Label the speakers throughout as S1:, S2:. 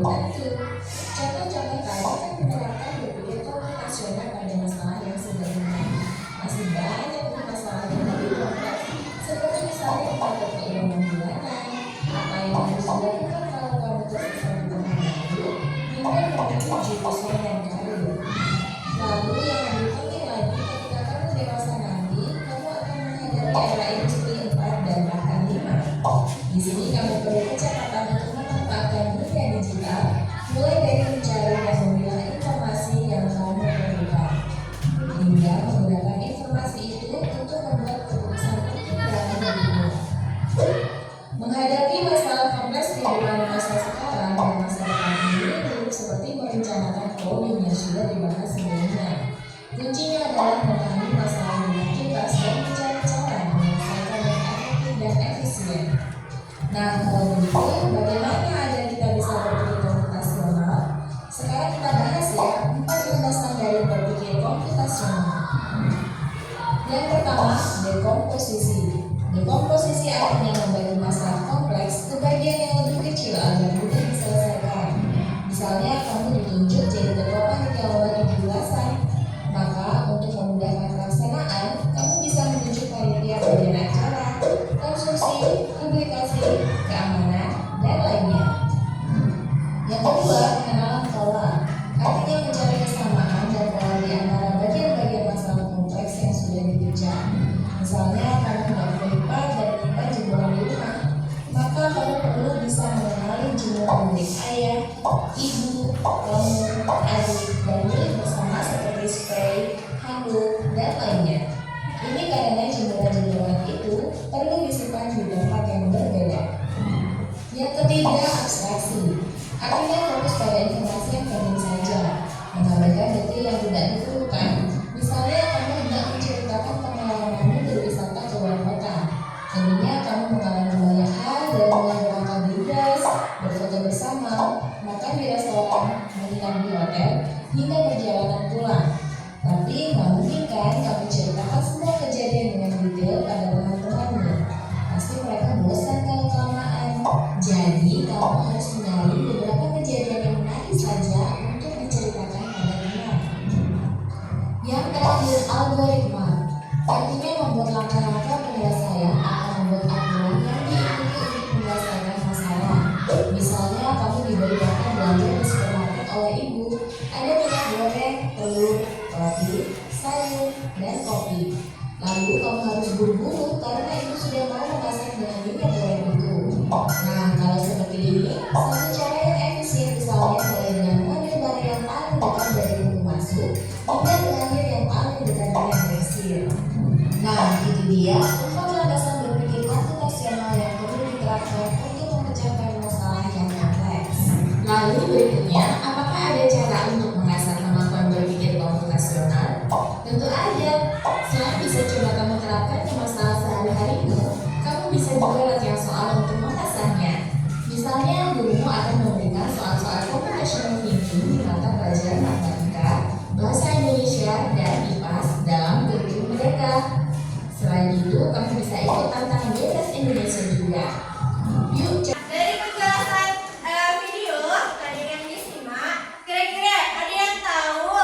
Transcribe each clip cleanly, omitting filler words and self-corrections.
S1: tentu. Contoh-contoh tadi kan menerapkan berpikir komputasional pada masalah yang sederhana. Masih banyak masalah yang lebih kompleks, seperti misalnya tentang keilmuan bulanan, apa yang harus dilakukan kalau kamu tersesat di tengah lalu, hingga memilih jurusan dan karir. Lalu yang lebih penting lagi, ketika kamu dewasa nanti, kamu akan menghadapi era industri 4 dan bahkan 5. Di sini kamu perlu kecepatan untuk memanfaatkan dunia digital, mulai dari mencari dan memilah informasi yang kamu perlukan, hingga menggunakan informasi itu untuk membuat keputusan penting dalam hidupmu. Menghadapi masalah kompleks kehidupan masa sekarang dan masa depan ini belum seperti merencanakan coding yang sudah dibahas sebelumnya. Kuncinya adalah memahami masalah dengan tuntas dan mencari cara menyelesaikan yang efektif dan efisien. Nah, kalau begitu, bagaimana agar kita bisa berpikir komputasional? Sekarang kita bahas ya, 4 landasan dari berpikir komputasional. Yang pertama, dekomposisi. Dekomposisi artinya membagi masalah kompleks ke bagian yang lebih kecil agar mudah diselesaikan. Misalnya, kamu ditunjuk jadi ketua panitia lomba 17-an. Maka, untuk memudahkan pelaksanaan, kamu bisa menunjuk panitia bagian acara, konstruksi, publikasi, keamanan, dan lainnya. Yang kedua, pengenalan pola. Artinya mencari kesamaan dan pola di antara bagian-bagian masalah kompleks yang sudah dikejar. Misalnya, kamu tidak IPA dan IPA jebolan di rumah, maka kamu perlu bisa mengenali jemuran milik ayah, ibu, kamu, adik, dan milik bersama seperti spray, handuk, dan lainnya. Ini karena jemuran-jemuran itu perlu disimpan di tempat yang berbeda. Yang ketiga, abstraksi. Artinya fokus pada informasi yang penting saja, mengabaikan detail yang tidak diperlukan. Misalnya, kamu hendak menceritakan pengalamanmu berwisata ke luar kota. Tentunya kamu mengalami banyak hal dari mulai berangkat bebas, berfoto bersama, makan di restoran, menginap di hotel, hingga perjalanan pulang. Tapi nggak mungkin kan kamu ceritakan semua kejadian dengan detail pada teman-temanmu. Pasti mereka bosan kalau kelamaan. Jadi kamu harus mencari beberapa kejadian yang menarik saja untuk diceritakan pada teman. Yang terakhir, algoritma. Artinya membuat langkah-langkah penyelesaian akan membuat aturan yang diikuti untuk menyelesaikan masalah. Misalnya kamu diberi data belanja di supermarket oleh ibu, ada minyak goreng, telur, roti, sayur, dan kopi. Lalu kamu harus buru-buru karena ibu sudah mau memasak dengan minyak goreng itu. Nah, kalau seperti ini, satu cara yang efisien misalnya adalah dengan mengambil barang yang paling dekat dari pintu masuk hingga mengambil yang paling dekat dengan kasir. Nah, itu dia 4 landasan berpikir komputasional yang perlu diterapkan untuk memecahkan masalah yang kompleks. Lalu berikutnya, apakah ada cara untuk mengasah kemampuan berpikir komputasional? Tentu ada. Selain bisa coba kamu terapkan di masalah sehari-harimu, kamu bisa juga latihan soal untuk mengasahnya. Misalnya, gurumu akan memberikan soal-soal computational thinking di mata pelajaran matematika, bahasa Indonesia, dan IPAS dalam kurikulum mereka. Selain itu, kamu bisa ikut tantangan bebas Indonesia juga. Yuk,
S2: dari penjelasan video tadi yang disimak, kira-kira ada yang tahu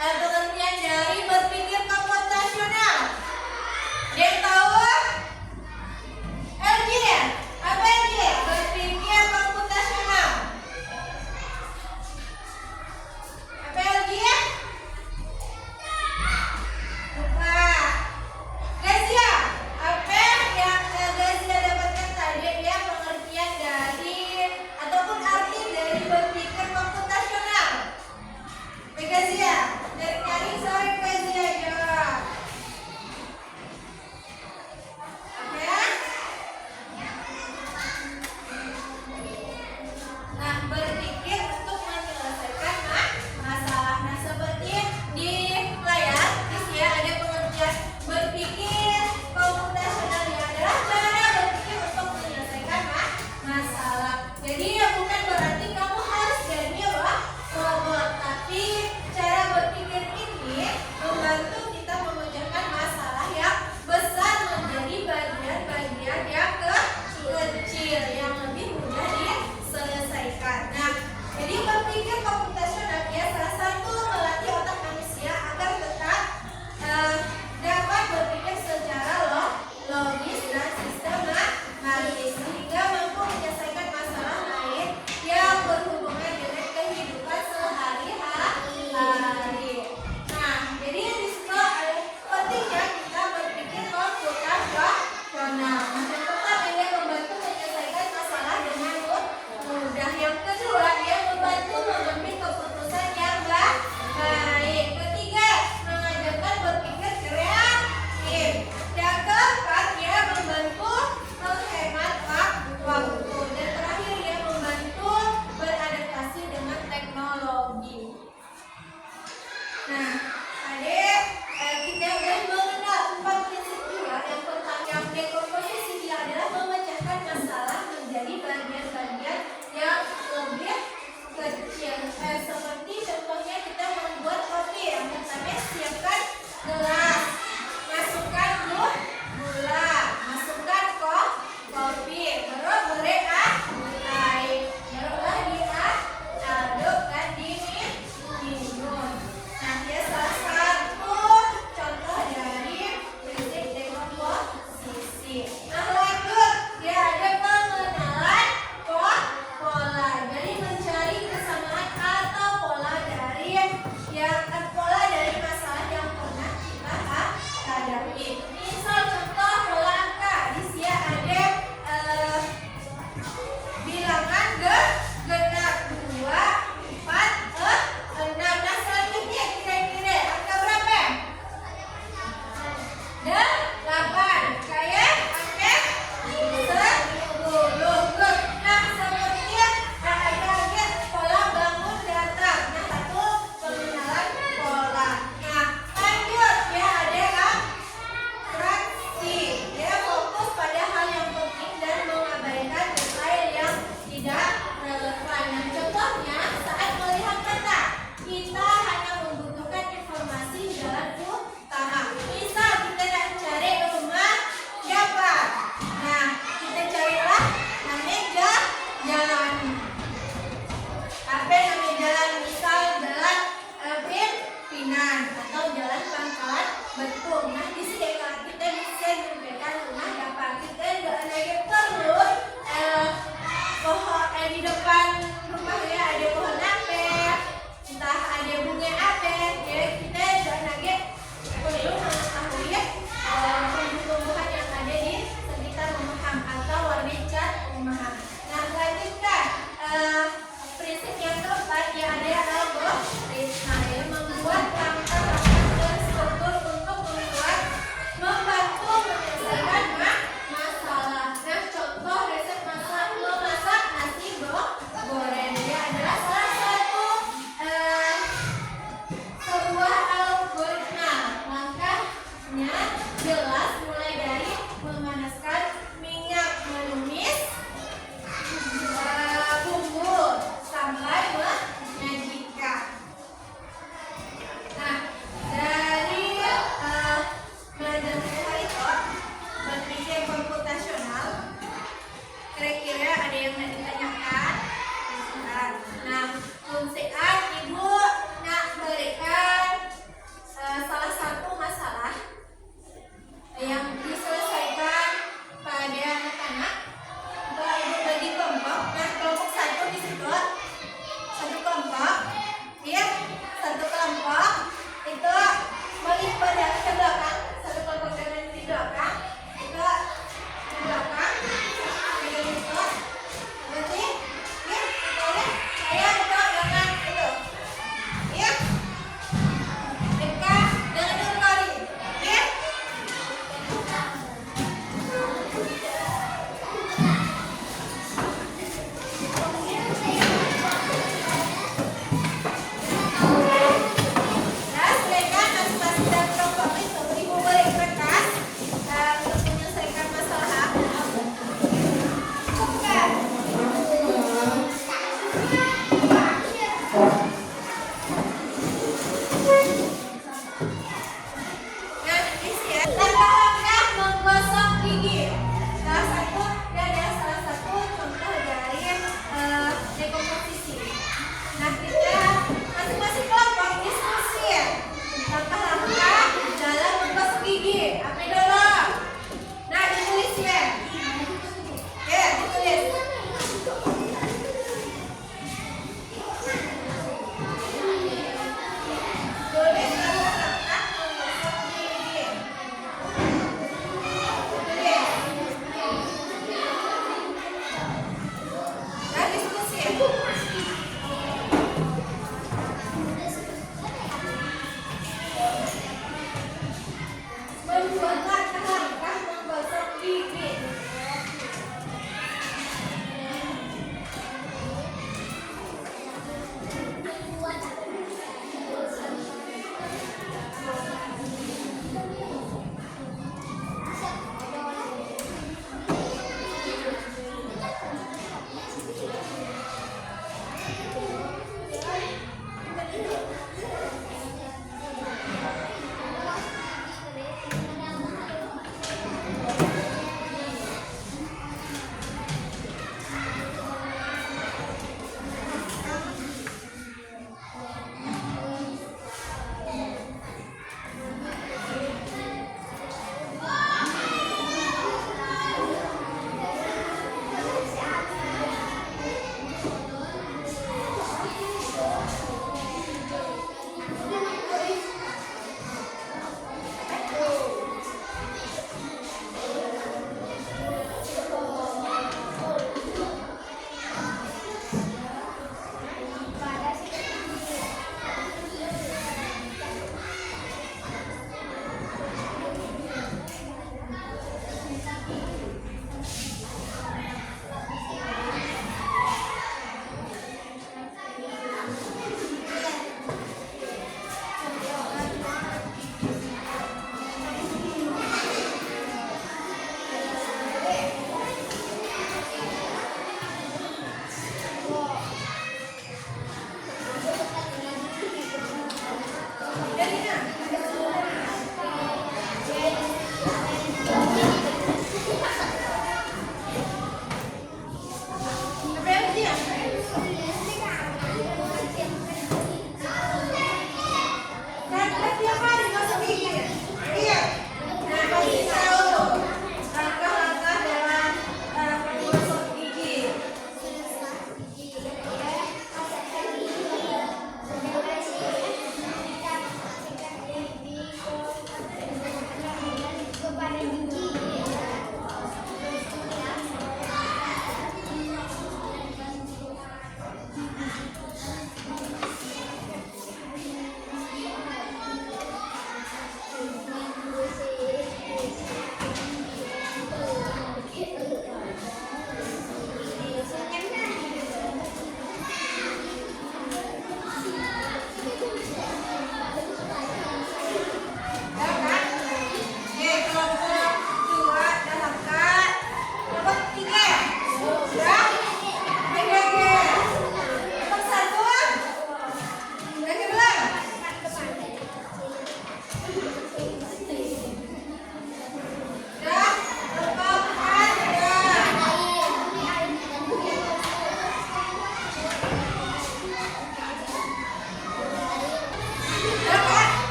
S2: pengertian dari berpikir komputasional? Ada yang tahu? LG ya? Apa LG? Berpikir komputasional. Apa LG ya? Lupa. Gracia, apa yang Gracia dapatkan tadi ya pengertian dari ataupun arti dari berpikir komputasional? Gracia, dari sore Gracia jawab. Apa ya? Nah, berpikir untuk menyelesaikan masalah. Nah, seperti di layar, ya ada pengertian berpikir komputasional yang adalah cara berpikir untuk menyelesaikan masalah. Jadi ya bukan berarti kamu harus jadi robot, tapi cara berpikir ini membantu kita memecahkan masalah yang besar menjadi bagian-bagian yang kecil yang lebih mudah diselesaikan. Nah, jadi di depan rumah ya ada pohon apa, entah ada bunga apa, ya kita jangan perlu mengetahui ya tumbuh-tumbuhan yang ada di sekitar rumah atau warna cat rumah. Nah, lanjutkan prinsip yang keempat yang ada algoritma. Nah, ya, membuat langkah-langkah dan struktur untuk membantu menyelesaikan masalah. Nah, contoh resep memasak nasi goreng dia adalah salah satu sebuah algoritma. Langkahnya jelas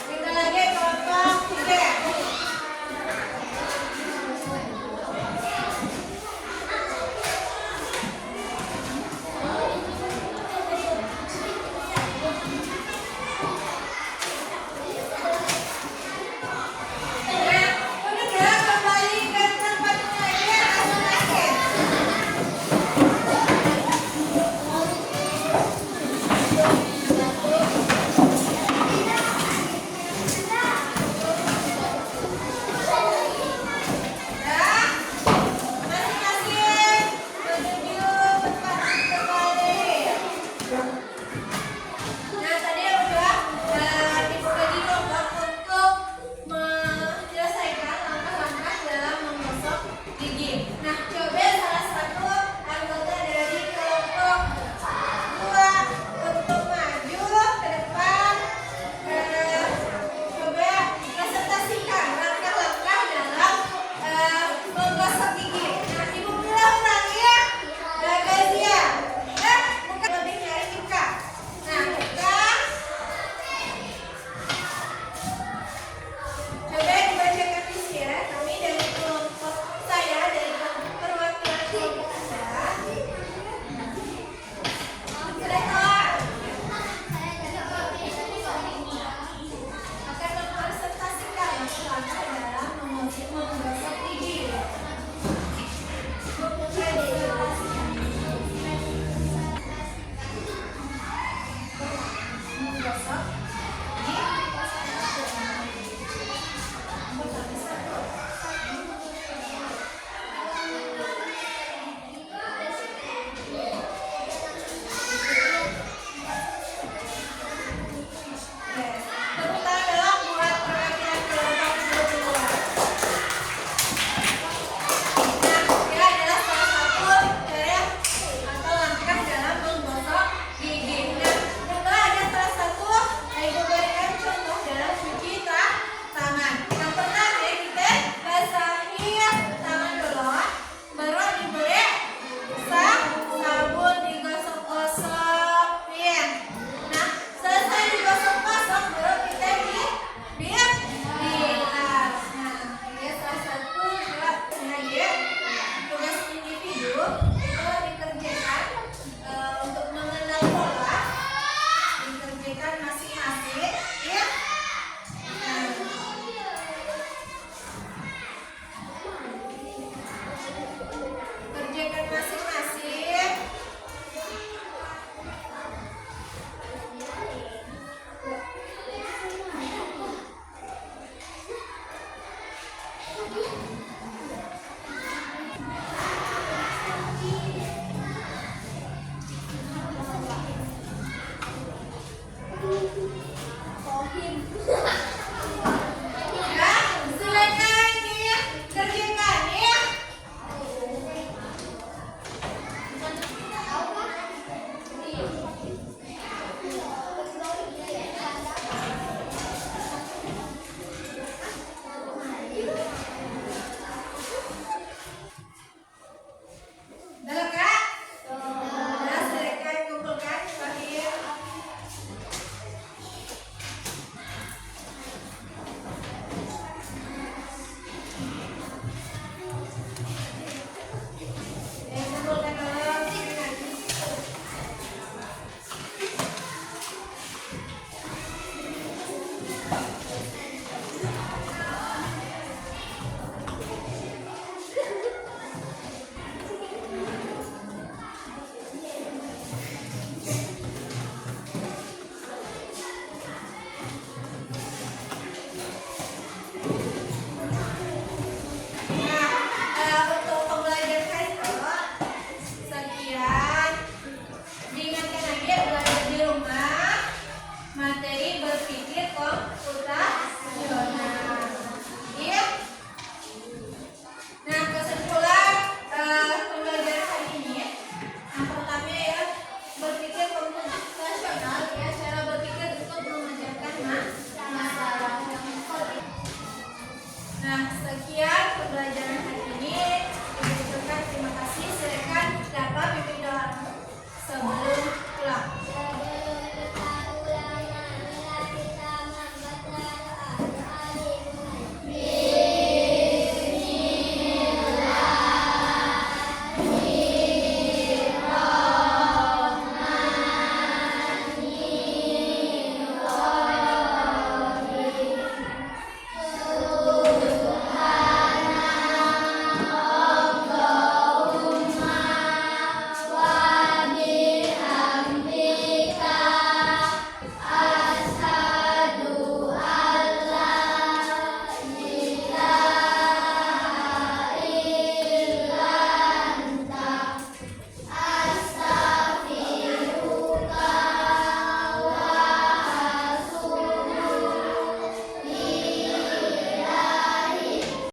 S2: Kita lagi kelompok 3.